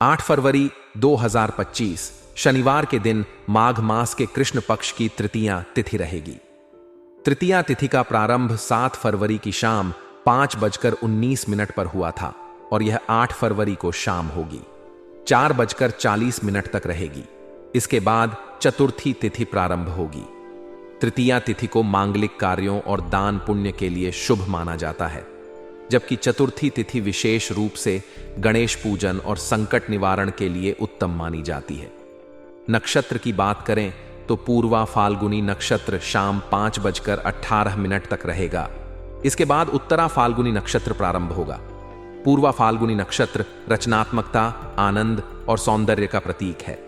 8 फरवरी 2025 शनिवार के दिन माघ मास के कृष्ण पक्ष की तृतीया तिथि रहेगी। तृतीया तिथि का प्रारंभ 7 फरवरी की शाम 5:19 पर हुआ था और यह 8 फरवरी को शाम होगी। 4:40 तक रहेगी। इसके बाद चतुर्थी तिथि प्रारंभ होगी। तृतीया तिथि को मांगलिक कार्यों और दान पुण्य के लिए शुभ माना जाता है, जबकि चतुर्थी तिथि विशेष रूप से गणेश पूजन और संकट निवारण के लिए उत्तम मानी जाती है। नक्षत्र की बात करें तो पूर्वा फाल्गुनी नक्षत्र शाम 5:18 तक रहेगा। इसके बाद उत्तरा फाल्गुनी नक्षत्र प्रारंभ होगा। पूर्वा फाल्गुनी नक्षत्र रचनात्मकता, आनंद और सौंदर्य का प्रतीक है,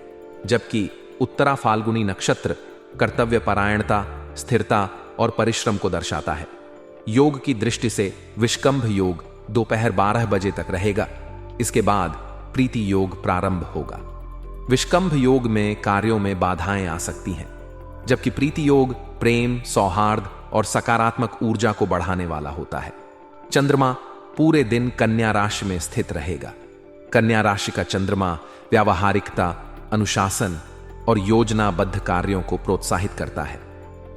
जबकि उत्तरा फाल्गुनी नक्षत्र कर्तव्य परायणता, स्थिरता और परिश्रम को दर्शाता है। योग की दृष्टि से विष्कंभ योग दोपहर 12 बजे तक रहेगा। इसके बाद प्रीति योग प्रारंभ होगा। विष्कंभ योग में कार्यों में बाधाएं आ सकती हैं, जबकि प्रीति योग प्रेम, सौहार्द और सकारात्मक ऊर्जा को बढ़ाने वाला होता है। चंद्रमा पूरे दिन कन्या राशि में स्थित रहेगा। कन्या राशि का चंद्रमा व्यावहारिकता, अनुशासन और योजनाबद्ध कार्यों को प्रोत्साहित करता है।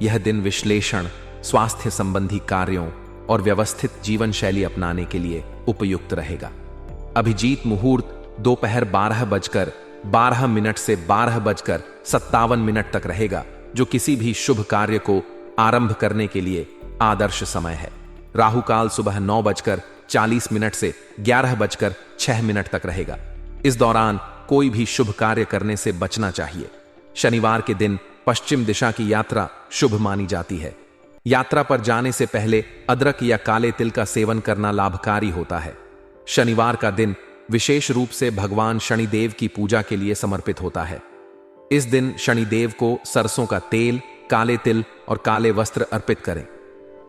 यह दिन विश्लेषण, स्वास्थ्य संबंधी कार्यों और व्यवस्थित जीवन शैली अपनाने के लिए उपयुक्त रहेगा। अभिजीत मुहूर्त दोपहर 12:12 से 12:57 तक रहेगा, जो किसी भी शुभ कार्य को आरंभ करने के लिए आदर्श समय है। राहु काल सुबह 9:40 से 11:06 तक रहेगा। इस दौरान कोई भी शुभ कार्य करने से बचना चाहिए। शनिवार के दिन पश्चिम दिशा की यात्रा शुभ मानी जाती है। यात्रा पर जाने से पहले अदरक या काले तिल का सेवन करना लाभकारी होता है। शनिवार का दिन विशेष रूप से भगवान शनिदेव की पूजा के लिए समर्पित होता है। इस दिन शनिदेव को सरसों का तेल, काले तिल और काले वस्त्र अर्पित करें।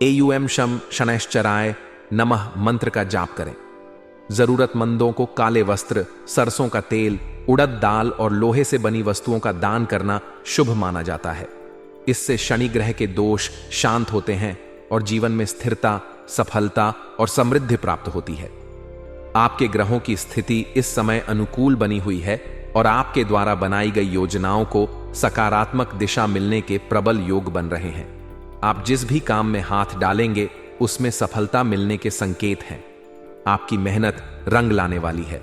एयूएम शम शनैश्चराय नमः मंत्र का जाप करें। जरूरतमंदों को काले वस्त्र, सरसों का तेल, उड़द दाल और लोहे से बनी वस्तुओं का दान करना शुभ माना जाता है। इससे शनि ग्रह के दोष शांत होते हैं और जीवन में स्थिरता, सफलता और समृद्धि प्राप्त होती है। आपके ग्रहों की स्थिति इस समय अनुकूल बनी हुई है और आपके द्वारा बनाई गई योजनाओं को सकारात्मक दिशा मिलने के प्रबल योग बन रहे हैं। आप जिस भी काम में हाथ डालेंगे उसमें सफलता मिलने के संकेत हैं। आपकी मेहनत रंग लाने वाली है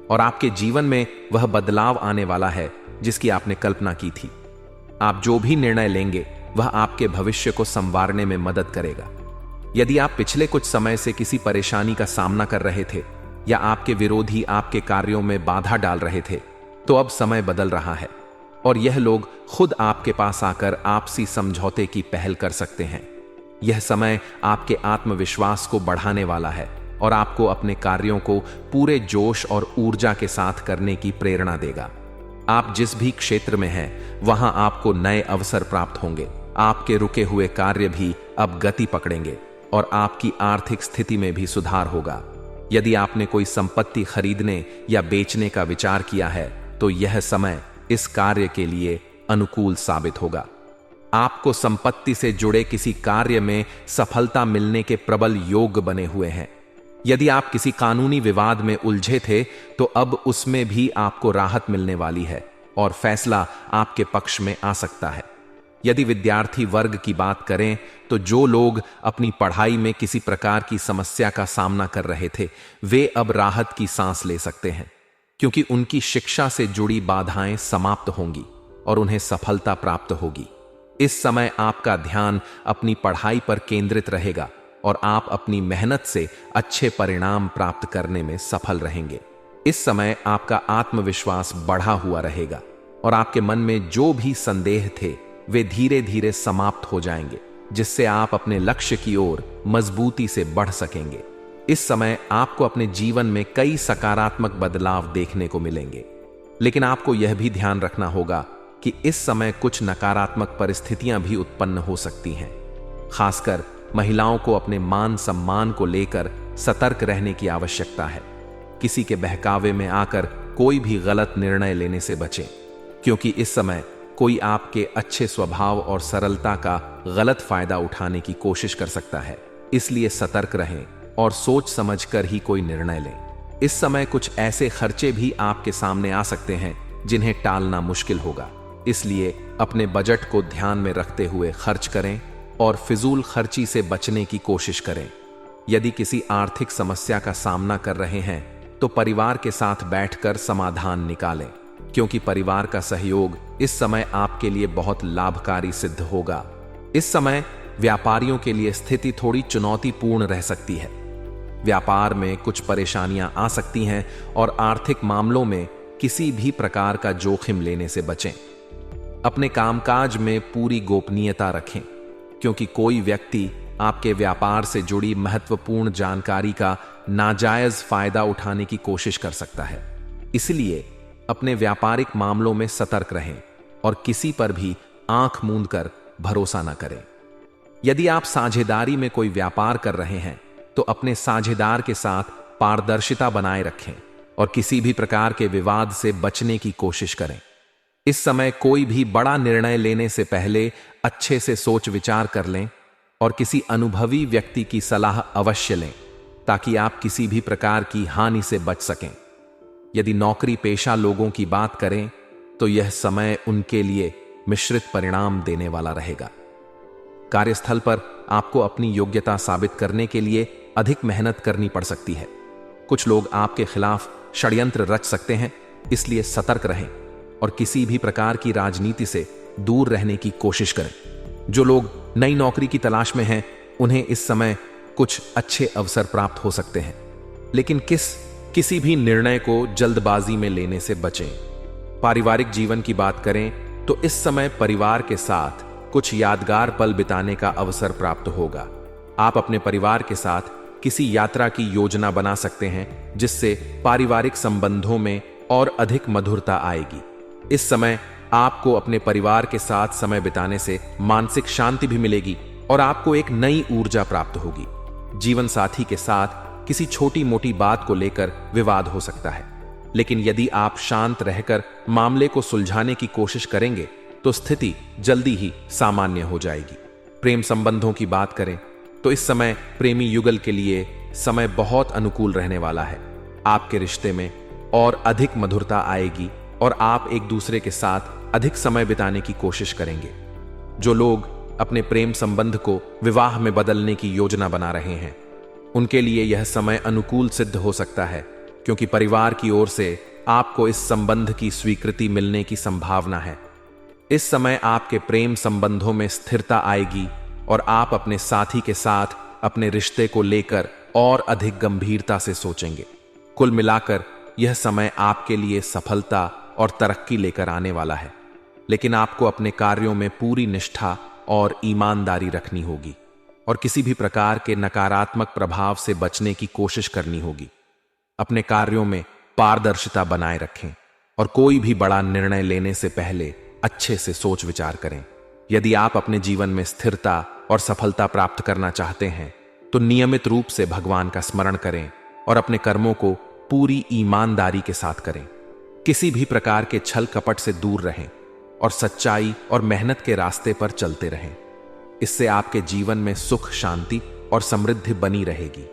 और आपके जीवन में वह बदलाव आने वाला है जिसकी आपने कल्पना की थी। आप जो भी निर्णय लेंगे वह आपके भविष्य को संवारने में मदद करेगा। यदि आप पिछले कुछ समय से किसी परेशानी का सामना कर रहे थे या आपके विरोधी आपके कार्यों में बाधा डाल रहे थे, तो अब समय बदल रहा है और यह लोग खुद आपके पास आकर आपसी समझौते की पहल कर सकते हैं। यह समय आपके आत्मविश्वास को बढ़ाने वाला है और आपको अपने कार्यों को पूरे जोश और ऊर्जा के साथ करने की प्रेरणा देगा। आप जिस भी क्षेत्र में हैं, वहां आपको नए अवसर प्राप्त होंगे। आपके रुके हुए कार्य भी अब गति पकड़ेंगे और आपकी आर्थिक स्थिति में भी सुधार होगा। यदि आपने कोई संपत्ति खरीदने या बेचने का विचार किया है, तो यह समय इस कार्य के लिए अनुकूल साबित होगा। आपको संपत्ति से जुड़े किसी कार्य में सफलता मिलने के प्रबल योग बने हुए हैं। यदि आप किसी कानूनी विवाद में उलझे थे, तो अब उसमें भी आपको राहत मिलने वाली है और फैसला आपके पक्ष में आ सकता है। यदि विद्यार्थी वर्ग की बात करें, तो जो लोग अपनी पढ़ाई में किसी प्रकार की समस्या का सामना कर रहे थे, वे अब राहत की सांस ले सकते हैं, क्योंकि उनकी शिक्षा से जुड़ी बाधाएं समाप्त होंगी और उन्हें सफलता प्राप्त होगी। इस समय आपका ध्यान अपनी पढ़ाई पर केंद्रित रहेगा और आप अपनी मेहनत से अच्छे परिणाम प्राप्त करने में सफल रहेंगे। इस समय आपका आत्मविश्वास बढ़ा हुआ रहेगा और आपके मन में जो भी संदेह थे, वे धीरे धीरे समाप्त हो जाएंगे, जिससे आप अपने लक्ष्य की ओर मजबूती से बढ़ सकेंगे। इस समय आपको अपने जीवन में कई सकारात्मक बदलाव देखने को मिलेंगे, लेकिन आपको यह भी ध्यान रखना होगा कि इस समय कुछ नकारात्मक परिस्थितियां भी उत्पन्न हो सकती हैं। खासकर महिलाओं को अपने मान सम्मान को लेकर सतर्क रहने की आवश्यकता है। किसी के बहकावे में आकर कोई भी गलत निर्णय लेने से बचें, क्योंकि इस समय कोई आपके अच्छे स्वभाव और सरलता का गलत फायदा उठाने की कोशिश कर सकता है। इसलिए सतर्क रहें और सोच समझकर ही कोई निर्णय लें। इस समय कुछ ऐसे खर्चे भी आपके सामने आ सकते हैं जिन्हें टालना मुश्किल होगा, इसलिए अपने बजट को ध्यान में रखते हुए खर्च करें और फिजूल खर्ची से बचने की कोशिश करें। यदि किसी आर्थिक समस्या का सामना कर रहे हैं तो परिवार के साथ बैठकर समाधान निकालें, क्योंकि परिवार का सहयोग इस समय आपके लिए बहुत लाभकारी सिद्ध होगा। इस समय व्यापारियों के लिए स्थिति थोड़ी चुनौतीपूर्ण रह सकती है। व्यापार में कुछ परेशानियां आ सकती हैं और आर्थिक मामलों में किसी भी प्रकार का जोखिम लेने से बचें। अपने कामकाज में पूरी गोपनीयता रखें, क्योंकि कोई व्यक्ति आपके व्यापार से जुड़ी महत्वपूर्ण जानकारी का नाजायज फायदा उठाने की कोशिश कर सकता है। इसलिए अपने व्यापारिक मामलों में सतर्क रहें और किसी पर भी आंख मूंद कर भरोसा न करें। यदि आप साझेदारी में कोई व्यापार कर रहे हैं तो अपने साझेदार के साथ पारदर्शिता बनाए रखें और किसी भी प्रकार के विवाद से बचने की कोशिश करें। इस समय कोई भी बड़ा निर्णय लेने से पहले अच्छे से सोच विचार कर लें और किसी अनुभवी व्यक्ति की सलाह अवश्य लें, ताकि आप किसी भी प्रकार की हानि से बच सकें। यदि नौकरी पेशा लोगों की बात करें तो यह समय उनके लिए मिश्रित परिणाम देने वाला रहेगा। कार्यस्थल पर आपको अपनी योग्यता साबित करने के लिए अधिक मेहनत करनी पड़ सकती है। कुछ लोग आपके खिलाफ षड्यंत्र रच सकते हैं, इसलिए सतर्क रहें और किसी भी प्रकार की राजनीति से दूर रहने की कोशिश करें। जो लोग नई नौकरी की तलाश में हैं, उन्हें इस समय कुछ अच्छे अवसर प्राप्त हो सकते हैं, लेकिन किसी भी निर्णय को जल्दबाजी में लेने से बचें। पारिवारिक जीवन की बात करें तो इस समय परिवार के साथ कुछ यादगार पल बिताने का अवसर प्राप्त होगा। आप अपने परिवार के साथ किसी यात्रा की योजना बना सकते हैं, जिससे पारिवारिक संबंधों में और अधिक मधुरता आएगी। इस समय आपको अपने परिवार के साथ समय बिताने से मानसिक शांति भी मिलेगी और आपको एक नई ऊर्जा प्राप्त होगी। जीवन साथी के साथ किसी छोटी मोटी बात को लेकर विवाद हो सकता है, लेकिन यदि आप शांत रहकर मामले को सुलझाने की कोशिश करेंगे तो स्थिति जल्दी ही सामान्य हो जाएगी। प्रेम संबंधों की बात करें तो इस समय प्रेमी युगल के लिए समय बहुत अनुकूल रहने वाला है। आपके रिश्ते में और अधिक मधुरता आएगी और आप एक दूसरे के साथ अधिक समय बिताने की कोशिश करेंगे। जो लोग अपने प्रेम संबंध को विवाह में बदलने की योजना बना रहे हैं, उनके लिए यह समय अनुकूल सिद्ध हो सकता है, क्योंकि परिवार की ओर से आपको इस संबंध की स्वीकृति मिलने की संभावना है। इस समय आपके प्रेम संबंधों में स्थिरता आएगी और आप अपने साथी के साथ अपने रिश्ते को लेकर और अधिक गंभीरता से सोचेंगे। कुल मिलाकर यह समय आपके लिए सफलता और तरक्की लेकर आने वाला है, लेकिन आपको अपने कार्यों में पूरी निष्ठा और ईमानदारी रखनी होगी और किसी भी प्रकार के नकारात्मक प्रभाव से बचने की कोशिश करनी होगी। अपने कार्यों में पारदर्शिता बनाए रखें और कोई भी बड़ा निर्णय लेने से पहले अच्छे से सोच विचार करें। यदि आप अपने जीवन में स्थिरता और सफलता प्राप्त करना चाहते हैं तो नियमित रूप से भगवान का स्मरण करें और अपने कर्मों को पूरी ईमानदारी के साथ करें। किसी भी प्रकार के छल कपट से दूर रहें और सच्चाई और मेहनत के रास्ते पर चलते रहें। इससे आपके जीवन में सुख, शांति और समृद्धि बनी रहेगी।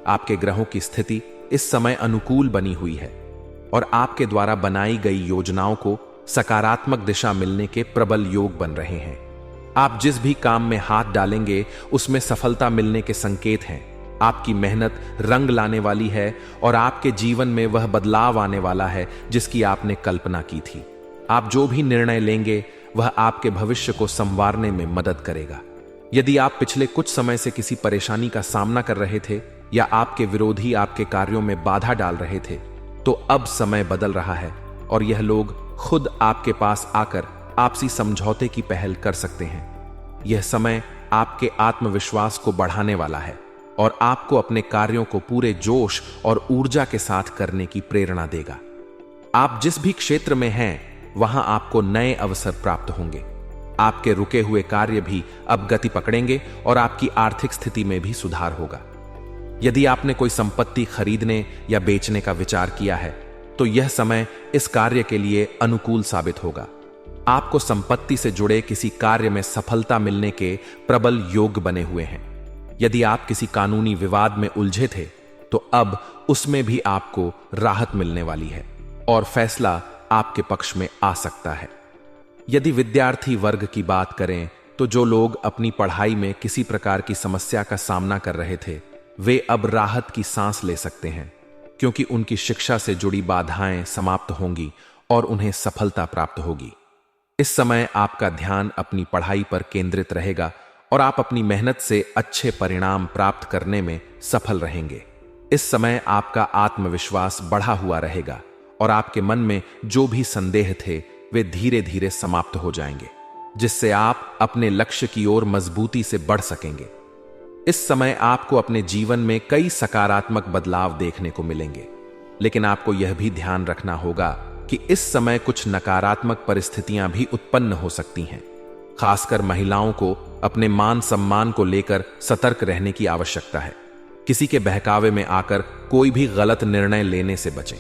आपके ग्रहों की स्थिति इस समय अनुकूल बनी हुई है और आपके द्वारा बनाई गई योजनाओं को सकारात्मक दिशा मिलने के प्रबल योग बन रहे हैं। आप जिस भी काम में हाथ डालेंगे उसमें सफलता मिलने के संकेत हैं। आपकी मेहनत रंग लाने वाली है और आपके जीवन में वह बदलाव आने वाला है जिसकी आपने कल्पना की थी। आप जो भी निर्णय लेंगे वह आपके भविष्य को संवारने में मदद करेगा। यदि आप पिछले कुछ समय से किसी परेशानी का सामना कर रहे थे या आपके विरोधी आपके कार्यों में बाधा डाल रहे थे, तो अब समय बदल रहा है और यह लोग खुद आपके पास आकर आपसी समझौते की पहल कर सकते हैं। यह समय आपके आत्मविश्वास को बढ़ाने वाला है और आपको अपने कार्यों को पूरे जोश और ऊर्जा के साथ करने की प्रेरणा देगा। आप जिस भी क्षेत्र में हैं, वहां आपको नए अवसर प्राप्त होंगे। आपके रुके हुए कार्य भी अब गति पकड़ेंगे और आपकी आर्थिक स्थिति में भी सुधार होगा। यदि आपने कोई संपत्ति खरीदने या बेचने का विचार किया है तो यह समय इस कार्य के लिए अनुकूल साबित होगा। आपको संपत्ति से जुड़े किसी कार्य में सफलता मिलने के प्रबल योग बने हुए हैं। यदि आप किसी कानूनी विवाद में उलझे थे तो अब उसमें भी आपको राहत मिलने वाली है और फैसला आपके पक्ष में आ सकता है। यदि विद्यार्थी वर्ग की बात करें तो जो लोग अपनी पढ़ाई में किसी प्रकार की समस्या का सामना कर रहे थे, वे अब राहत की सांस ले सकते हैं, क्योंकि उनकी शिक्षा से जुड़ी बाधाएं समाप्त होंगी और उन्हें सफलता प्राप्त होगी। इस समय आपका ध्यान अपनी पढ़ाई पर केंद्रित रहेगा और आप अपनी मेहनत से अच्छे परिणाम प्राप्त करने में सफल रहेंगे। इस समय आपका आत्मविश्वास बढ़ा हुआ रहेगा और आपके मन में जो भी संदेह थे वे धीरे धीरे समाप्त हो जाएंगे, जिससे आप अपने लक्ष्य की ओर मजबूती से बढ़ सकेंगे। इस समय आपको अपने जीवन में कई सकारात्मक बदलाव देखने को मिलेंगे, लेकिन आपको यह भी ध्यान रखना होगा कि इस समय कुछ नकारात्मक परिस्थितियां भी उत्पन्न हो सकती हैं। खासकर महिलाओं को अपने मान सम्मान को लेकर सतर्क रहने की आवश्यकता है। किसी के बहकावे में आकर कोई भी गलत निर्णय लेने से बचें,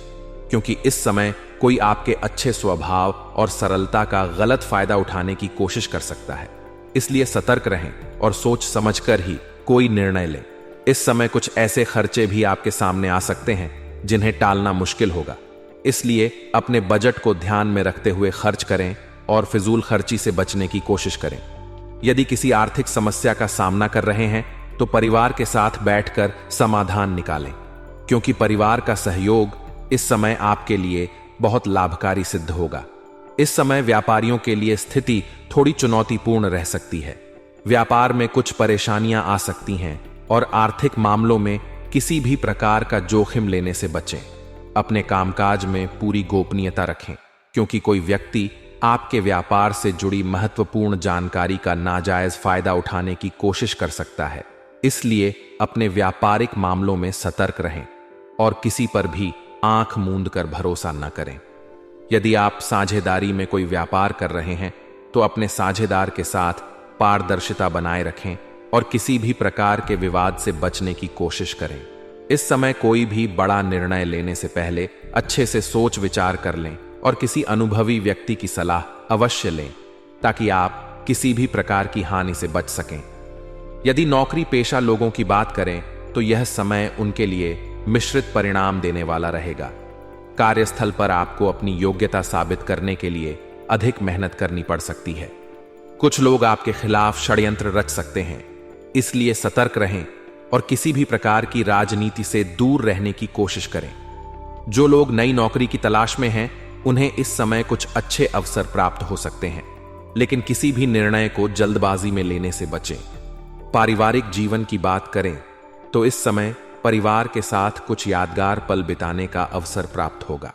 क्योंकि इस समय कोई आपके अच्छे स्वभाव और सरलता का गलत फायदा उठाने की कोशिश कर सकता है। इसलिए सतर्क रहें और सोच समझकर ही कोई निर्णय लें। इस समय कुछ ऐसे खर्चे भी आपके सामने आ सकते हैं जिन्हें टालना मुश्किल होगा, इसलिए अपने बजट को ध्यान में रखते हुए खर्च करें और फिजूल खर्ची से बचने की कोशिश करें। यदि किसी आर्थिक समस्या का सामना कर रहे हैं तो परिवार के साथ बैठकर समाधान निकालें, क्योंकि परिवार का सहयोग इस समय आपके लिए बहुत लाभकारी सिद्ध होगा। इस समय व्यापारियों के लिए स्थिति थोड़ी चुनौतीपूर्ण रह सकती है। व्यापार में कुछ परेशानियां आ सकती हैं और आर्थिक मामलों में किसी भी प्रकार का जोखिम लेने से बचें। अपने कामकाज में पूरी गोपनीयता रखें, क्योंकि कोई व्यक्ति आपके व्यापार से जुड़ी महत्वपूर्ण जानकारी का नाजायज फायदा उठाने की कोशिश कर सकता है। इसलिए अपने व्यापारिक मामलों में सतर्क रहें और किसी पर भी आंख मूंद कर भरोसा न करें। यदि आप साझेदारी में कोई व्यापार कर रहे हैं तो अपने साझेदार के साथ पारदर्शिता बनाए रखें और किसी भी प्रकार के विवाद से बचने की कोशिश करें। इस समय कोई भी बड़ा निर्णय लेने से पहले अच्छे से सोच विचार कर लें और किसी अनुभवी व्यक्ति की सलाह अवश्य लें, ताकि आप किसी भी प्रकार की हानि से बच सकें। यदि नौकरी पेशा लोगों की बात करें तो यह समय उनके लिए मिश्रित परिणाम देने वाला रहेगा। कार्यस्थल पर आपको अपनी योग्यता साबित करने के लिए अधिक मेहनत करनी पड़ सकती है। कुछ लोग आपके खिलाफ षड्यंत्र रच सकते हैं, इसलिए सतर्क रहें और किसी भी प्रकार की राजनीति से दूर रहने की कोशिश करें। जो लोग नई नौकरी की तलाश में हैं, उन्हें इस समय कुछ अच्छे अवसर प्राप्त हो सकते हैं, लेकिन किसी भी निर्णय को जल्दबाजी में लेने से बचें। पारिवारिक जीवन की बात करें तो इस समय परिवार के साथ कुछ यादगार पल बिताने का अवसर प्राप्त होगा।